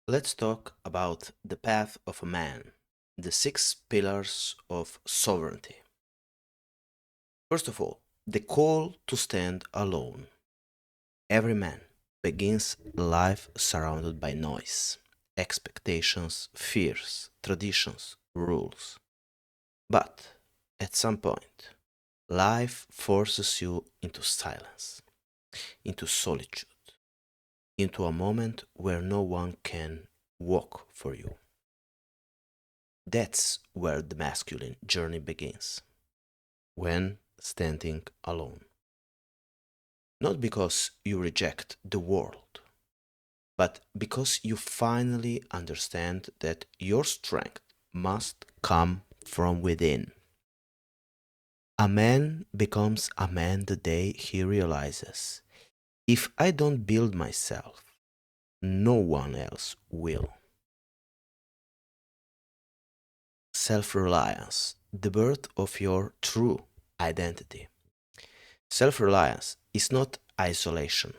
Let's talk about the path of a man, the six pillars of sovereignty. First of all, the call to stand alone. Every man begins life surrounded by noise, expectations, fears, traditions, rules. But at some point, life forces you into silence, into solitude, into a moment where no one can walk for you. That's where the masculine journey begins, when standing alone. Not because you reject the world, but because you finally understand that your strength must come from within. A man becomes a man the day he realizes, if I don't build myself, no one else will. Self reliance, the birth of your true identity. Self reliance is not isolation,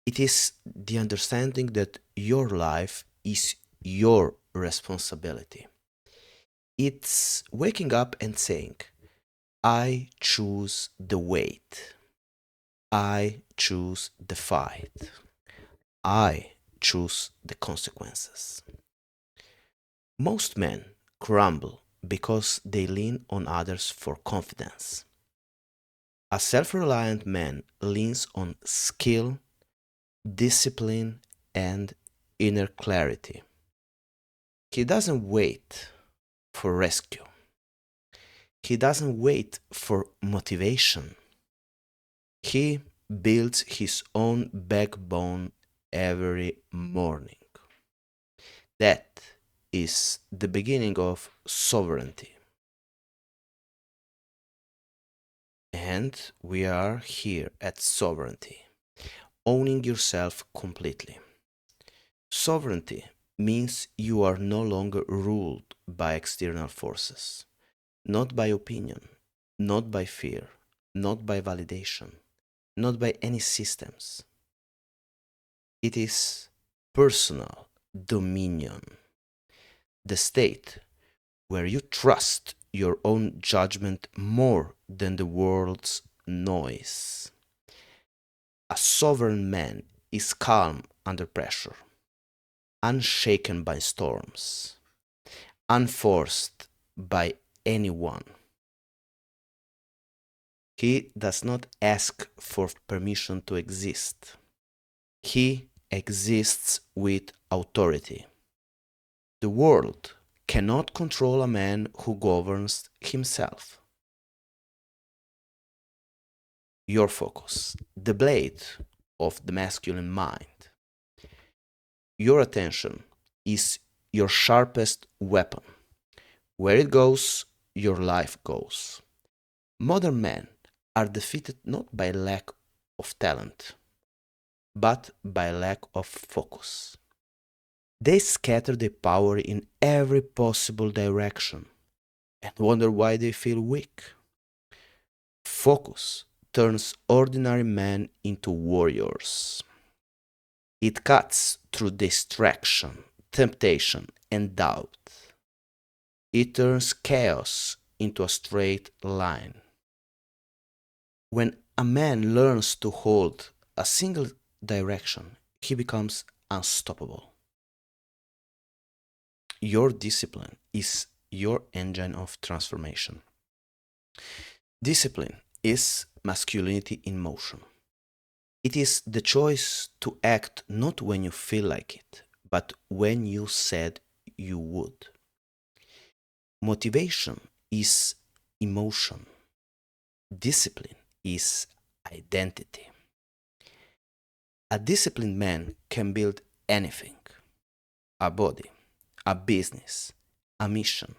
it is the understanding that your life is your responsibility. It's waking up and saying, I choose the wait, I choose the fight, I choose the consequences. Most men crumble because they lean on others for confidence. A self reliant man leans on skill, discipline, and inner clarity. He doesn't wait for rescue. He doesn't wait for motivation. He builds his own backbone every morning. That is the beginning of sovereignty. And we are here at sovereignty, owning yourself completely. Sovereignty means you are no longer ruled by external forces, not by opinion, not by fear, not by validation, not by any systems. It is personal dominion, the state where you trust your own judgment more than the world's noise. A sovereign man is calm under pressure, unshaken by storms, unforced by anyone. He does not ask for permission to exist. He exists with authority. The world cannot control a man who governs himself. Your focus, the blade of the masculine mind. Your attention is your sharpest weapon. Where it goes, your life goes. Modern men are defeated not by lack of talent, but by lack of focus. They scatter their power in every possible direction and wonder why they feel weak. Focus turns ordinary men into warriors. It cuts through distraction, temptation, and doubt. It turns chaos into a straight line. When a man learns to hold a single direction, he becomes unstoppable. Your discipline is your engine of transformation. Discipline is masculinity in motion. It is the choice to act not when you feel like it, but when you said you would. Motivation is emotion. Discipline is identity. A disciplined man can build anything: a body, a business, a mission,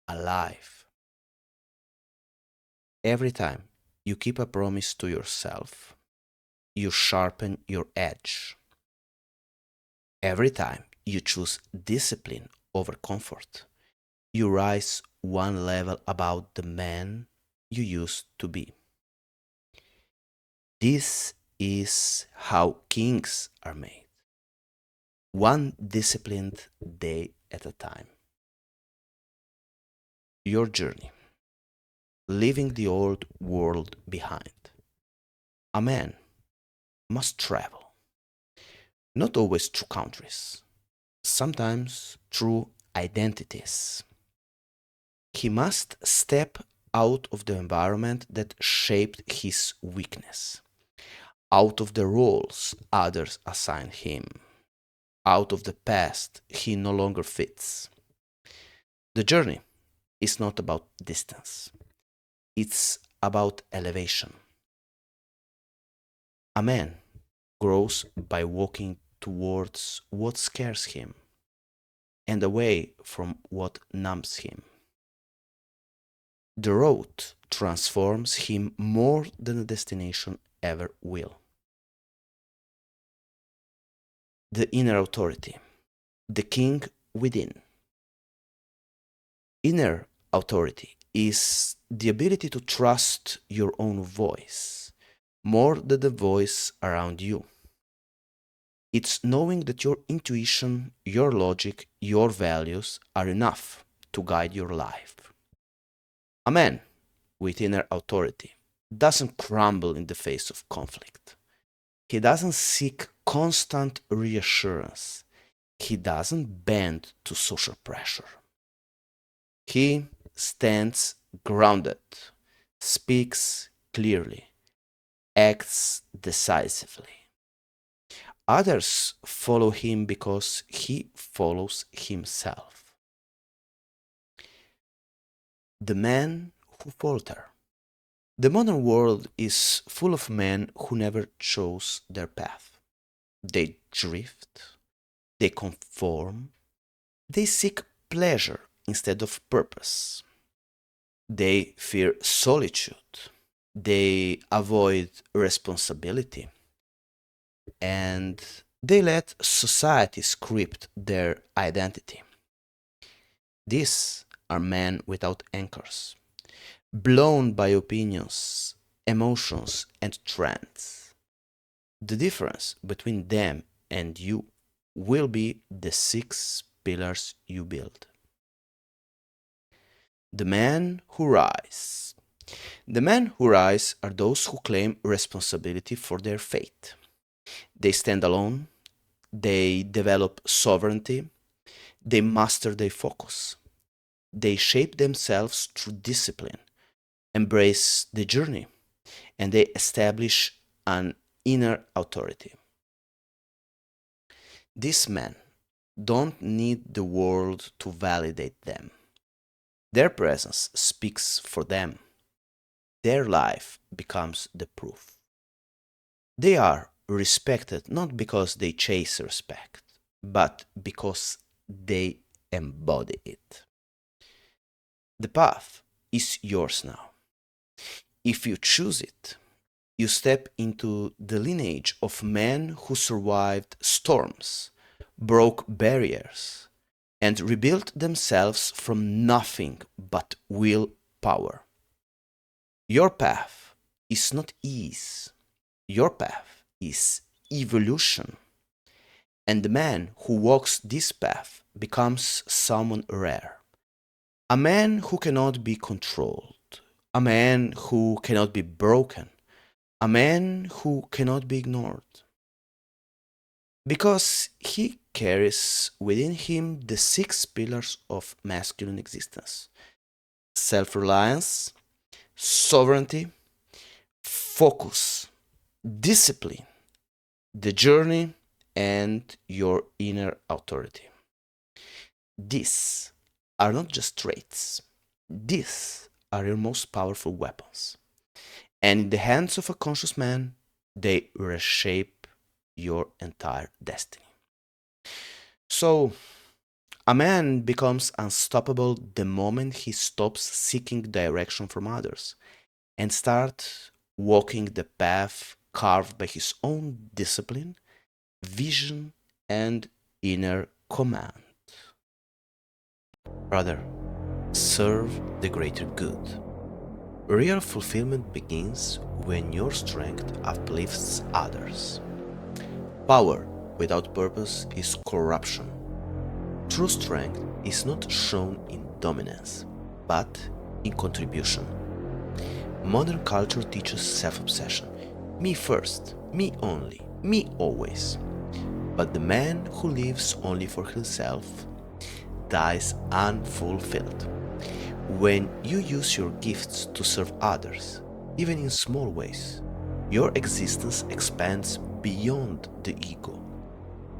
a life. Every time you keep a promise to yourself, you sharpen your edge. Every time you choose discipline over comfort, you rise one level above the man you used to be. This is how kings are made. one disciplined day at a time. Your journey, leaving the old world behind. A man must travel, not always through countries, sometimes through identities. He must step out of the environment that shaped his weakness, out of the roles others assign him, out of the past he no longer fits. The journey is not about distance, it's about elevation. A man grows by walking towards what scares him and away from what numbs him. The road transforms him more than the destination ever will. The inner authority, the king within. Inner authority is the ability to trust your own voice more than the voice around you. It's knowing that your intuition, your logic, your values are enough to guide your life. A man with inner authority doesn't crumble in the face of conflict. He doesn't seek constant reassurance. He doesn't bend to social pressure. He stands grounded, speaks clearly, acts decisively. Others follow him because he follows himself. The man who falter. The modern world is full of men who never chose their path. They drift, they conform, they seek pleasure instead of purpose. They fear solitude, they avoid responsibility, and they let society script their identity. These are men without anchors, blown by opinions, emotions, and trends. The difference between them and you will be the 6 pillars you build. The men who rise. The men who rise are those who claim responsibility for their fate. They stand alone, they develop sovereignty, they master their focus, they shape themselves through discipline, embrace the journey, and they establish an inner authority. These men don't need the world to validate them. Their presence speaks for them. Their life becomes the proof. They are respected not because they chase respect, but because they embody it. The path is yours now. If you choose it, you step into the lineage of men who survived storms, broke barriers, and rebuilt themselves from nothing but willpower. Your path is not ease. Your path is evolution. And the man who walks this path becomes someone rare. A man who cannot be controlled. A man who cannot be broken. A man who cannot be ignored. Because he carries within him the 6 pillars of masculine existence: self-reliance, sovereignty, focus, discipline, the journey, and your inner authority. These are not just traits, these are your most powerful weapons. And in the hands of a conscious man, they reshape your entire destiny. So, a man becomes unstoppable the moment he stops seeking direction from others and starts walking the path carved by his own discipline, vision, and inner command. Brother, serve the greater good. Real fulfillment begins when your strength uplifts others. Power without purpose is corruption. True strength is not shown in dominance, but in contribution. Modern culture teaches self-obsession. Me first, me only, me always. But the man who lives only for himself dies unfulfilled. When you use your gifts to serve others, even in small ways, your existence expands beyond the ego.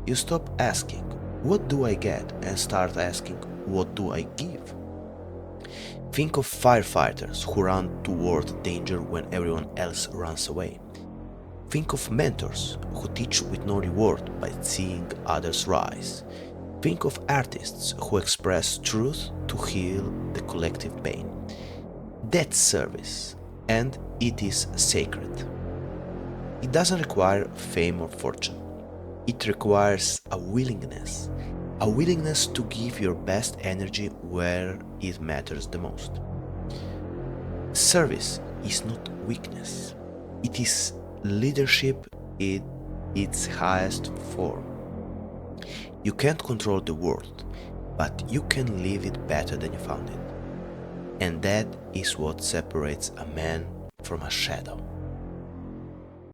You stop asking, "What do I get?" and start asking, "What do I give?" Think of firefighters who run toward danger when everyone else runs away. Think of mentors who teach with no reward by seeing others rise. Think of artists who express truth to heal the collective pain. That's service, and it is sacred. It doesn't require fame or fortune. It requires a willingness to give your best energy where it matters the most. Service is not weakness. It is leadership in its highest form. You can't control the world, but you can live it better than you found it. And that is what separates a man from a shadow.